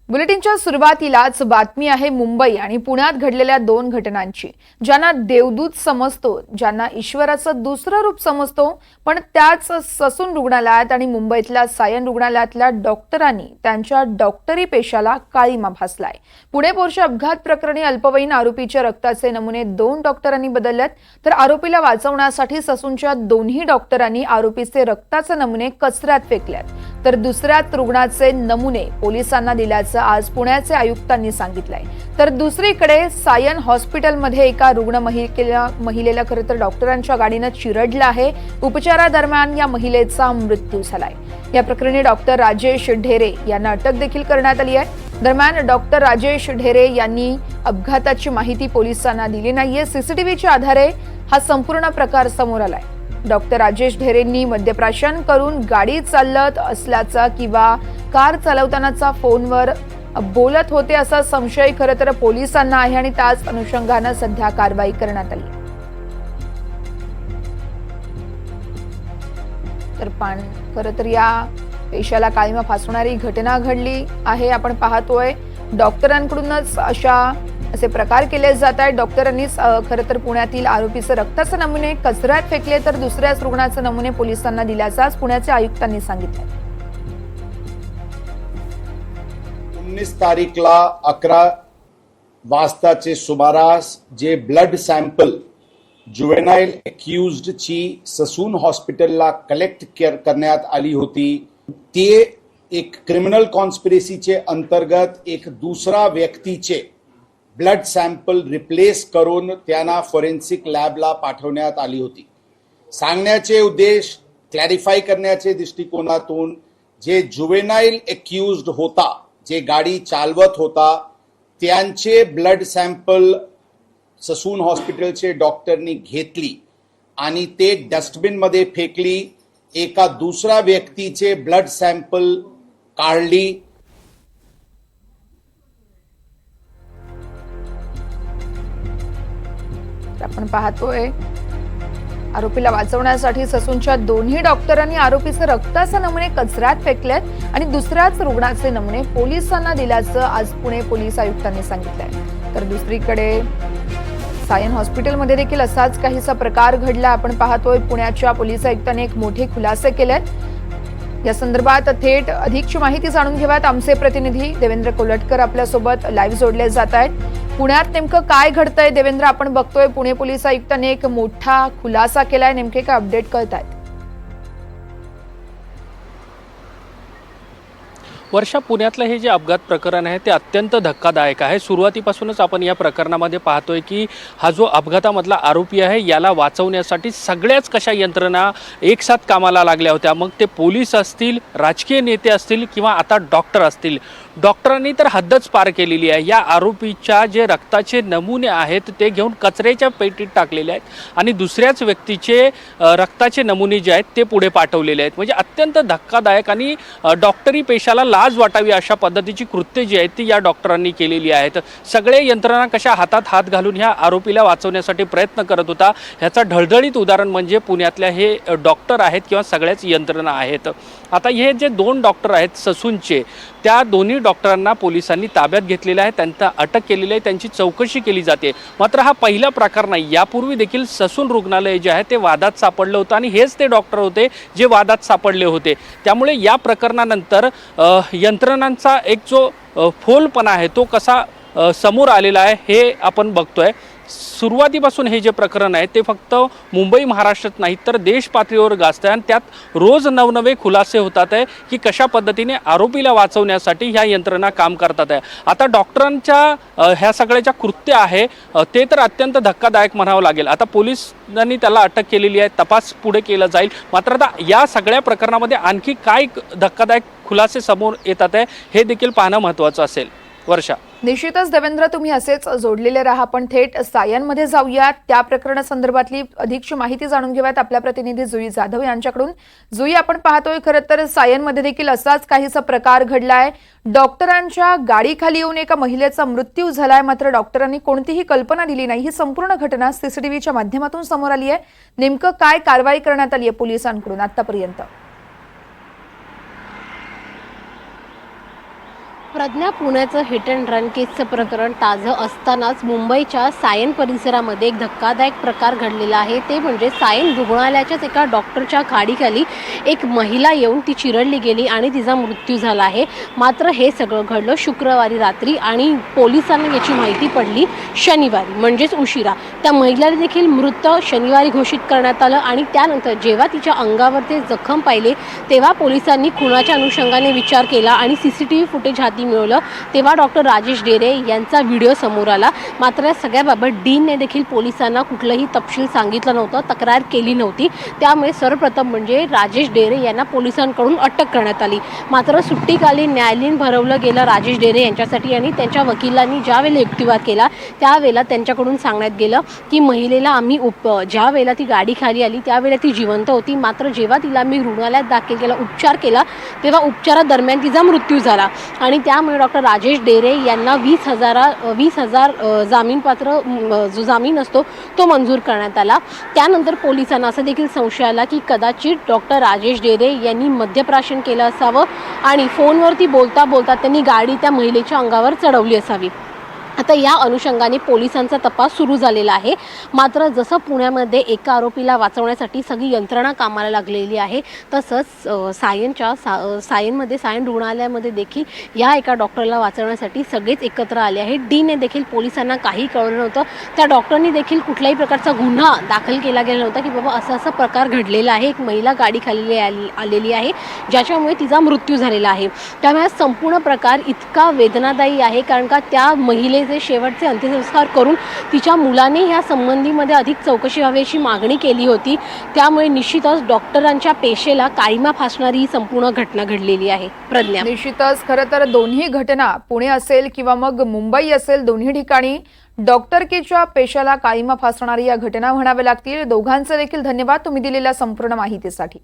बुलेटिनच्या सुरुवातीलाच बातमी आहे मुंबई आणि पुण्यात घडलेल्या दोन घटनांची। ज्यांना देवदूत समजतो, ज्यांना ईश्वराचं दुसरं रूप समजतो, पण त्याच ससून रुग्णालयात आणि मुंबईतल्या सायन रुग्णालयातल्या डॉक्टरांनी त्यांच्या डॉक्टरी पेशाला काळीमा फासलाय। पुणे पोरशा अपघात प्रकरणी अल्पवयीन आरोपीच्या रक्ताचे नमुने 2 डॉक्टरांनी बदललेत, तर आरोपीला वाचवण्यासाठी ससूनच्या दोन्ही डॉक्टरांनी आरोपीचे रक्ताचे नमुने कचऱ्यात फेकलेत, तर दुसऱ्याच रुग्णाचे नमुने पोलिसांना दिल्याचं आज पुण्याचे आयुक्तांनी सांगितलंय। तर दुसरीकडे सायन हॉस्पिटलमध्ये एका रुग्ण महिलेला खरं तर डॉक्टरांच्या गाडीने चिरडलं आहे। उपचारादरम्यान या महिलेचा मृत्यू झालाय। या प्रकरणी डॉक्टर राजेश ढेरे यांना अटक देखील करण्यात आली आहे। दरम्यान डॉक्टर राजेश ढेरे यांनी अपघाताची माहिती पोलिसांना दिली नाहीये। सीसीटीव्हीच्या आधारे हा संपूर्ण प्रकार समोर आलाय। डॉक्टर राजेश ढेरेंनी मद्यप्राशन करून गाडी चालवत असल्याचा किंवा कार चालवतानाचा फोनवर बोलत होते असा संशय खरं तर पोलिसांना आहे आणि त्याच अनुषंगाने सध्या कारवाई करण्यात आली। तर खरं तर या पेशाला काळीमा फासणारी घटना घडली आहे। आपण पाहतोय डॉक्टरांकडूनच असे प्रकार केले जात आहेत। डॉक्टरांनी खरं तर पुण्यातील आरोपीचे रक्ताचे नमुने कचऱ्यात फेकले, तर दुसऱ्याच रुग्णाचे नमुने पोलिसांना दिल्याचं पुण्याच्या आयुक्तांनी सांगितलं। 19 तारीखला 11 वाजताचे सुमारास जे ब्लड सॅम्पल जुवेनाइल अक्यूज्ड ची ससून हॉस्पिटलला कलेक्ट करण्यात आली होती, ते एक क्रिमिनल कॉन्स्पिरसीचे अंतर्गत एक दुसरा व्यक्तीचे ब्लड सॅम्पल रिप्लेस करून त्यांना फॉरेन्सिक लॅबला पाठवण्यात आली होती। सांगण्याचे उद्देश क्लॅरिफाय करण्याचे दृष्टिकोनातून जे जुवेनाइल अक्यूज्ड होता, जे गाडी चालवत होता, त्यांचे ब्लड सॅम्पल ससून हॉस्पिटलचे डॉक्टरनी घेतली आणि ते डस्टबिन मध्ये फेकली। एका दुसरा व्यक्तीचे ब्लड सॅम्पल काढली। आपण पाहतोय आरोपीला वाचवण्यासाठी ससूनच्या दोन्ही डॉक्टरांनी आरोपीचे रक्ताचे नमुने कचऱ्यात फेकलेत आणि दुसऱ्याच रुग्णाचे नमुने पोलिसांना दिल्याचं आज पुणे पोलीस आयुक्तांनी सांगितलंय। तर दुसरीकडे सायन हॉस्पिटलमध्ये देखील असाच काहीसा प्रकार घडला। आपण पाहतोय पुण्याच्या पोलीस आयुक्तांनी एक मोठे खुलासे केलेत। या संदर्भात थेट अधिकची माहिती जाणून घेऊयात। आमचे प्रतिनिधी देवेंद्र कोलटकर आपल्यासोबत लाईव्ह जोडले जात आहेत। पुण्यात नेमकं काय घडतंय देवेंद्र? आपण बघतोय पुणे पोलीस आयुक्तांनी एक मोठा खुलासा केलाय, नेमके काय अपडेट कळतायत? वर्षा, पुण्यातलं हे जे अपघात प्रकरण आहे ते अत्यंत धक्कादायक आहे। सुरुवातीपासूनच आपण या प्रकरणामध्ये पाहतोय की हा जो अपघातामधला आरोपी आहे याला वाचवण्यासाठी सगळ्याच कशा यंत्रणा एकसाथ कामाला लागल्या होत्या। मग ते पोलीस असतील, राजकीय नेते असतील किंवा आता डॉक्टर असतील, डॉक्टरांनी तर हद्दच पार केलेली आहे। या आरोपीच्या जे रक्ताचे नमुने आहेत ते घेऊन कचऱ्याच्या पेटीत टाकलेले आहेत आणि दुसऱ्याच व्यक्तीचे रक्ताचे नमुने जे आहेत ते पुढे पाठवलेले आहेत। म्हणजे अत्यंत धक्कादायक आणि डॉक्टरी पेशाला लाज वाटावी अशा पद्धतीची कृत्य जी आहेत ती या डॉक्टरांनी केलेली आहेत। सगळे यंत्रणा कशा हातात हात घालून ह्या आरोपीला वाचवण्यासाठी प्रयत्न करत होता, ह्याचा ढळढळीत उदाहरण म्हणजे पुण्यातल्या हे डॉक्टर आहेत किंवा सगळ्याच यंत्रणा आहेत। आता हे जे 2 डॉक्टर आहेत ससूनचे, त्या दोन्ही डॉक्टरांना पोलिसांनी ताब्यात घेतलेलं आहे, त्यांना अटक केलेली आहे, त्यांची चौकशी केली जाते। मात्र हा पहिला प्रकार नाही। यापूर्वी देखील ससून रुग्णालय जे आहे ते वादात सापडलं होतं आणि हेच ते डॉक्टर होते जे वादात सापडले होते। त्यामुळे या प्रकरणानंतर यंत्रणांचा एक जो फोलपणा आहे तो कसा समोर आलेला आहे हे आपण बघतोय। सुरुवातीपासून हे जे प्रकरण आहे ते फक्त मुंबई महाराष्ट्रात नाही तर देश पातळीवर गाजतंय आणि त्यात रोज नवनवे खुलासे होतात आहे की कशा पद्धतीने आरोपीला वाचवण्यासाठी ह्या यंत्रणा काम करतात आहे। आता डॉक्टरांच्या ह्या सगळ्याच्या कृत्य आहे ते तर अत्यंत धक्कादायक म्हणावं लागेल। आता पोलिसांनी त्याला अटक केलेली आहे, तपास पुढे केला जाईल। मात्र आता या सगळ्या प्रकरणामध्ये आणखी काय धक्कादायक खुलासे समोर येतात आहे हे देखील पाहणं महत्त्वाचं असेल। वर्षा, निश्चितच देवेंद्र, तुम्ही असेच जोडलेले राहा। आपण थेट सायनमध्ये जाऊयात, त्या प्रकरणासंदर्भातली अधिकची माहिती जाणून घेऊयात आपल्या प्रतिनिधी जुई जाधव यांच्याकडून। जुई, आपण पाहतोय खरं तर सायनमध्ये देखील असाच काहीसा प्रकार घडलाय। डॉक्टरांच्या गाडीखाली येऊन एका महिलेचा मृत्यू झालाय, मात्र डॉक्टरांनी कोणतीही कल्पना दिली नाही। ही संपूर्ण घटना सीसीटीव्हीच्या माध्यमातून समोर आली आहे। नेमकं काय कारवाई करण्यात आली आहे पोलिसांकडून आतापर्यंत? प्रज्ञा, पुण्याचं हिट अँड रन केसचं प्रकरण ताजं असतानाच मुंबईच्या सायन परिसरामध्ये एक धक्कादायक प्रकार घडलेला आहे. ते म्हणजे सायन रुग्णालयाच्याच एका डॉक्टरच्या गाडीखाली एक महिला येऊन ती चिरडली गेली आणि तिचा मृत्यू झाला आहे. मात्र हे सगळं घडलं शुक्रवारी रात्री आणि पोलिसांना याची माहिती पडली शनिवारी, म्हणजेच उशिरा. त्या महिलेला देखील मृत शनिवारी घोषित करण्यात आलं आणि त्यानंतर जेव्हा तिच्या अंगावर ते जखम पाहिले तेव्हा पोलिसांनी खुनाच्या अनुषंगाने विचार केला आणि CCTV फुटेज हाती मिळवलं. तेव्हा डॉक्टर राजेश डेरे यांचा व्हिडिओ समोर आला. मात्र या सगळ्याबाबत डीनने देखील पोलिसांना कुठलंही तपशील सांगितलं नव्हतं, तक्रार केली नव्हती. त्यामुळे सर्वप्रथम म्हणजे राजेश डेरे यांना पोलिसांकडून अटक करण्यात आली. मात्र सुट्टीकालीन न्यायालयीन भरवलं गेलं राजेश डेरे यांच्यासाठी आणि त्यांच्या वकिलांनी ज्यावेळेला युक्तिवाद केला त्यावेळेला त्यांच्याकडून सांगण्यात गेलं की महिलेला आम्ही ज्या वेळेला ती गाडी खाली आली त्यावेळेला ती जिवंत होती. मात्र जेव्हा तिला मी रुग्णालयात दाखल केला, उपचार केला, तेव्हा उपचारादरम्यान तिचा मृत्यू झाला आणि त्यामुळे डॉक्टर राजेश डेरे यांना 20,000 जामीनपात्र जो जामीन असतो तो मंजूर करण्यात आला. त्यानंतर पोलिसांना असं देखील संशय आला की कदाचित डॉक्टर राजेश डेरे यांनी मद्यप्राशन केलं असावं आणि फोनवरती बोलता बोलता त्यांनी गाडी त्या महिलेच्या अंगावर चढवली असावी. आता या अनुषंगाने पोलिसांचा तपास सुरू झालेला आहे. मात्र जसं पुण्यामध्ये एका आरोपीला वाचवण्यासाठी सगळी यंत्रणा कामाला लागलेली आहे, तसंच सायन रुग्णालयामध्ये देखील या एका डॉक्टरला वाचवण्यासाठी सगळेच एकत्र आले आहेत. डीने देखील पोलिसांना काही कळलं नव्हतं. त्या डॉक्टरनी देखील कुठल्याही प्रकारचा गुन्हा दाखल केला गेला नव्हता की बाबा असा प्रकार घडलेला आहे, एक महिला गाडी खाली आलेली आहे ज्याच्यामुळे तिचा मृत्यू झालेला आहे. त्यामुळे संपूर्ण प्रकार इतका वेदनादायी आहे कारण का त्या महिलेचे शेवटचे अंत्यसंस्कार करून तिच्या मुलाने ह्या संबंधीमध्ये अधिक चौकशी व्हावी अशी मागणी केली होती. त्यामुळे निश्चितच डॉक्टरांच्या पेशेला काळिमा फासणारी ही संपूर्ण घटना घडलेली आहे. प्रज्ञा, निश्चितच खरं तर दोन्ही घटना पुणे असेल किंवा मग मुंबई असेल, दोन्ही ठिकाणी डॉक्टरकीच्या पेशाला काळिमा फासणारी या घटना म्हणाव्या लागतील. दोघांचे देखील धन्यवाद तुम्ही दिलेल्या संपूर्ण माहितीसाठी.